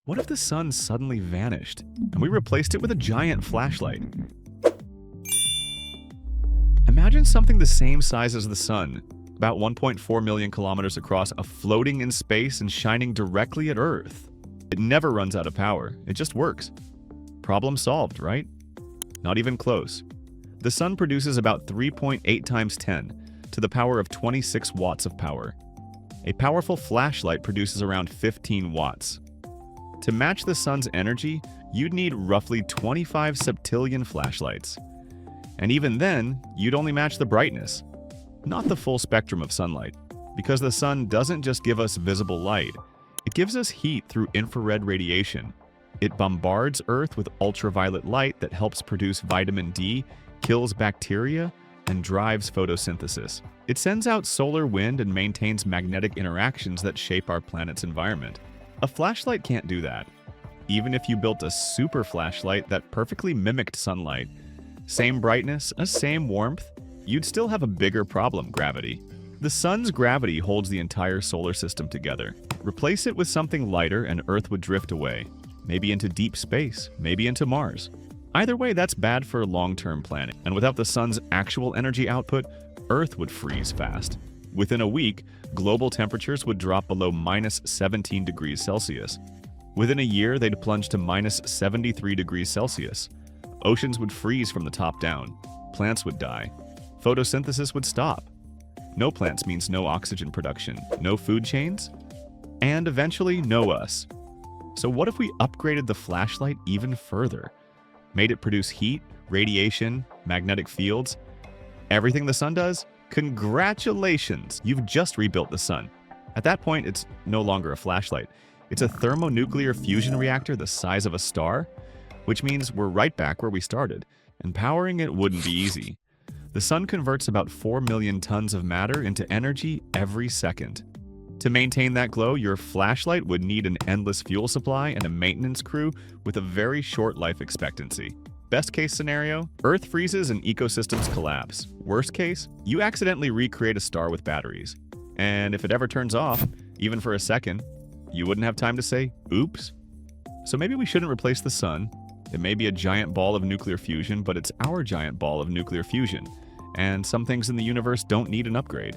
What if the sun suddenly vanished and we replaced it with a giant flashlight? Imagine something the same size as the sun, about 1.4 million kilometers across, floating in space and shining directly at Earth. It never runs out of power, it just works. Problem solved, right? Not even close. The sun produces about 3.8 times 10 to the power of 26 watts of power. A powerful flashlight produces around 15 watts. To match the sun's energy, you'd need roughly 25 septillion flashlights. And even then, you'd only match the brightness, not the full spectrum of sunlight, because the sun doesn't just give us visible light, it gives us heat through infrared radiation. It bombards Earth with ultraviolet light that helps produce vitamin D, kills bacteria, and drives photosynthesis. It sends out solar wind and maintains magnetic interactions that shape our planet's environment. A flashlight can't do that. Even if you built a super flashlight that perfectly mimicked sunlight, same brightness, same warmth, you'd still have a bigger problem: gravity. The sun's gravity holds the entire solar system together. Replace it with something lighter and Earth would drift away, maybe into deep space, maybe into Mars. Either way, that's bad for long-term planning. And without the sun's actual energy output, Earth would freeze fast. Within a week, global temperatures would drop below minus 17 degrees Celsius. Within a year, they'd plunge to minus 73 degrees Celsius. Oceans would freeze from the top down. Plants would die. Photosynthesis would stop. No plants means no oxygen production, no food chains, and eventually no us. So what if we upgraded the flashlight even further? Made it produce heat, radiation, magnetic fields, everything the sun does? Congratulations! You've just rebuilt the sun. At that point, it's no longer a flashlight. It's a thermonuclear fusion reactor the size of a star, which means we're right back where we started, and powering it wouldn't be easy. The sun converts about 4 million tons of matter into energy every second. To maintain that glow, your flashlight would need an endless fuel supply and a maintenance crew with a very short life expectancy. Best case scenario, Earth freezes and ecosystems collapse. Worst case, you accidentally recreate a star with batteries. And if it ever turns off, even for a second, you wouldn't have time to say, oops. So maybe we shouldn't replace the sun. It may be a giant ball of nuclear fusion, but it's our giant ball of nuclear fusion. And some things in the universe don't need an upgrade.